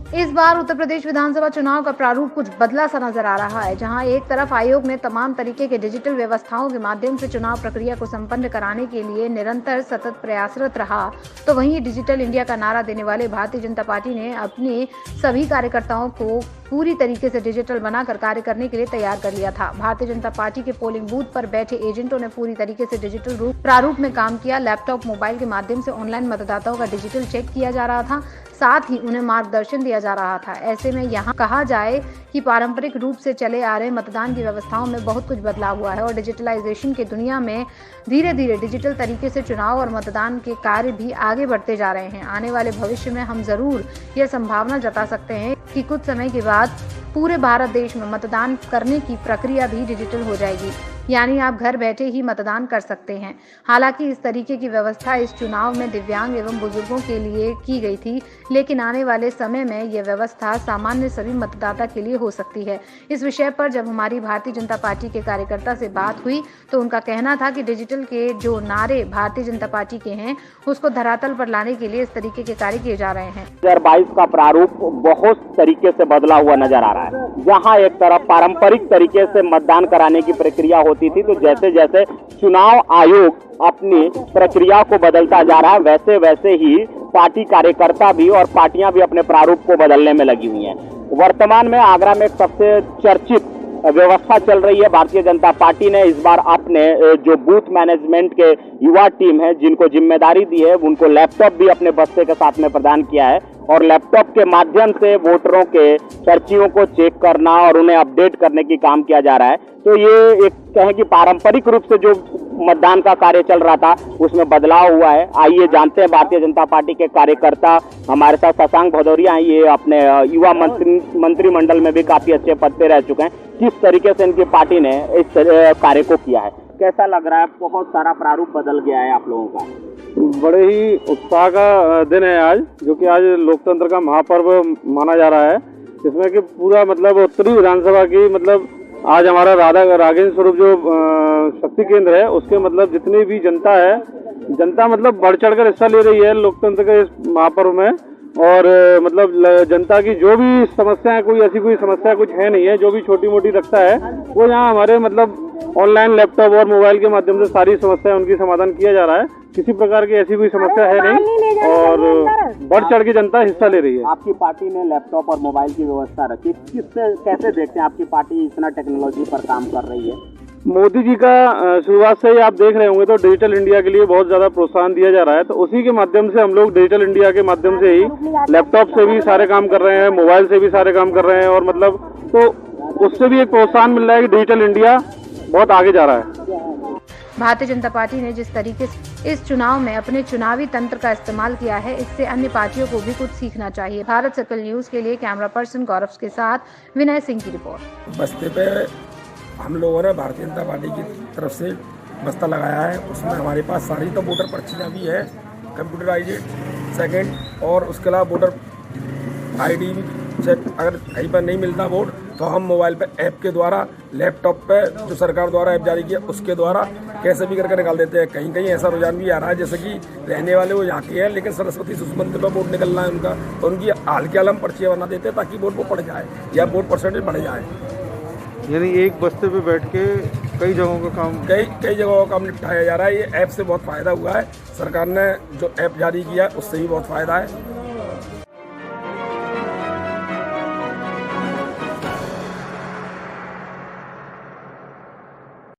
इस बार उत्तर प्रदेश विधानसभा चुनाव का प्रारूप कुछ बदला सा नजर आ रहा है, जहां एक तरफ आयोग ने तमाम तरीके के डिजिटल व्यवस्थाओं के माध्यम से चुनाव प्रक्रिया को संपन्न कराने के लिए निरंतर सतत प्रयासरत रहा, तो वहीं डिजिटल इंडिया का नारा देने वाले भारतीय जनता पार्टी ने अपने सभी कार्यकर्ताओं को पूरी तरीके से डिजिटल बनाकर कार्य करने के लिए तैयार कर लिया था। भारतीय जनता पार्टी के पोलिंग बूथ पर बैठे एजेंटों ने पूरी तरीके से डिजिटल प्रारूप में काम किया। लैपटॉप, मोबाइल के माध्यम से ऑनलाइन मतदाताओं का डिजिटल चेक किया जा रहा था, साथ ही उन्हें मार्गदर्शन दिया जा रहा था। ऐसे में यहाँ कहा जाए कि पारंपरिक रूप से चले आ रहे मतदान की व्यवस्थाओं में बहुत कुछ बदलाव हुआ है और डिजिटलाइजेशन की दुनिया में धीरे धीरे डिजिटल तरीके से चुनाव और मतदान के कार्य भी आगे बढ़ते जा रहे हैं। आने वाले भविष्य में हम जरूर यह संभावना जता सकते हैं कि कुछ समय के बाद पूरे भारत देश में मतदान करने की प्रक्रिया भी डिजिटल हो जाएगी, यानी आप घर बैठे ही मतदान कर सकते हैं। हालांकि इस तरीके की व्यवस्था इस चुनाव में दिव्यांग एवं बुजुर्गों के लिए की गई थी, लेकिन आने वाले समय में यह व्यवस्था सामान्य सभी मतदाता के लिए हो सकती है। इस विषय पर जब हमारी भारतीय जनता पार्टी के कार्यकर्ता से बात हुई तो उनका कहना था कि डिजिटल के जो नारे भारतीय जनता पार्टी के हैं उसको धरातल पर लाने के लिए इस तरीके के कार्य किए जा रहे हैं। 2022 का प्रारूप बहुत तरीके से बदला हुआ नजर आ रहा है। जहां एक तरफ पारंपरिक तरीके से मतदान कराने की प्रक्रिया होती थी, तो जैसे जैसे चुनाव आयोग अपनी प्रक्रिया को बदलता जा रहा है, वैसे वैसे ही पार्टी कार्यकर्ता भी और पार्टियां भी अपने प्रारूप को बदलने में लगी हुई हैं। वर्तमान में आगरा में एक सबसे चर्चित व्यवस्था चल रही है। भारतीय जनता पार्टी ने इस बार अपने जो बूथ मैनेजमेंट के युवा टीम है, जिनको जिम्मेदारी दी है, उनको लैपटॉप भी अपने बस्ते के साथ में प्रदान किया है और लैपटॉप के माध्यम से वोटरों के पर्चियों को चेक करना और उन्हें अपडेट करने की काम किया जा रहा है। तो ये एक कहें कि पारंपरिक रूप से जो मतदान का कार्य चल रहा था उसमें बदलाव हुआ है। आइए जानते हैं, भारतीय जनता पार्टी के कार्यकर्ता हमारे साथ शशांक भदौरिया हैं, ये अपने युवा मंत्रिमंडल में भी काफी अच्छे पद पे रह चुके हैं। किस तरीके से इनकी पार्टी ने इस कार्य को किया है, कैसा लग रहा है? बहुत सारा प्रारूप बदल गया है आप लोगों का। बड़े ही उत्साह का दिन है आज, जो कि आज लोकतंत्र का महापर्व माना जा रहा है, जिसमें कि पूरा मतलब उत्तरी विधानसभा की मतलब आज हमारा राघेंद्र स्वरूप जो शक्ति केंद्र है उसके मतलब जितनी भी जनता है, जनता मतलब बढ़ चढ़ कर हिस्सा ले रही है लोकतंत्र के इस महापर्व में। और मतलब जनता की जो भी समस्याएं, कोई ऐसी कोई समस्या कुछ है नहीं है, जो भी छोटी मोटी लगता है वो यहाँ हमारे मतलब ऑनलाइन लैपटॉप और मोबाइल के माध्यम से सारी समस्याएं उनकी समाधान किया जा रहा है। किसी प्रकार की ऐसी कोई समस्या है नहीं और बढ़ चढ़ के जनता हिस्सा ले रही है। आपकी पार्टी ने लैपटॉप और मोबाइल की व्यवस्था रखी, किससे कैसे देखते हैं आपकी पार्टी इतना टेक्नोलॉजी पर काम कर रही है? मोदी जी का शुरुआत से ही आप देख रहे होंगे तो डिजिटल इंडिया के लिए बहुत ज्यादा प्रोत्साहन दिया जा रहा है, तो उसी के माध्यम से हम लोग डिजिटल इंडिया के माध्यम से ही लैपटॉप से भी सारे काम कर रहे हैं, मोबाइल से भी सारे काम कर रहे हैं और मतलब तो उससे भी एक प्रोत्साहन मिल रहा है कि डिजिटल इंडिया बहुत आगे जा रहा है। भारतीय जनता पार्टी ने जिस तरीके से इस चुनाव में अपने चुनावी तंत्र का इस्तेमाल किया है, इससे अन्य पार्टियों को भी कुछ सीखना चाहिए। भारत सर्कल न्यूज के लिए कैमरा पर्सन गौरव के साथ विनय सिंह की रिपोर्ट। बस्ते पे हम लोगों ने भारतीय जनता पार्टी की तरफ से बस्ता लगाया है, उसमें हमारे पास सारी तो वोटर पर्चियाँ भी है कंप्यूटराइज्ड, सेकंड और उसके अलावा वोटर आईडी से अगर कहीं पर नहीं मिलता वोट तो हम मोबाइल पे ऐप के द्वारा, लैपटॉप पे जो सरकार द्वारा ऐप जारी किया उसके द्वारा कैसे भी करके निकाल देते हैं। कहीं कहीं ऐसा रुझान भी आ रहा है जैसे कि रहने वाले वो यहाँ के हैं लेकिन सरस्वती शिशु मंदिर पर वोट निकलना है उनका, तो उनकी हाल के आलम पर्चियाँ बना देते हैं ताकि वोट वो पड़ जाए या वोट परसेंटेज बढ़ जाए। यानी एक बस्ते पे बैठ के कई जगहों का काम कई जगहों का काम निपटाया जा रहा है। ये ऐप से बहुत फ़ायदा हुआ है, सरकार ने जो ऐप जारी किया उससे भी बहुत फ़ायदा है।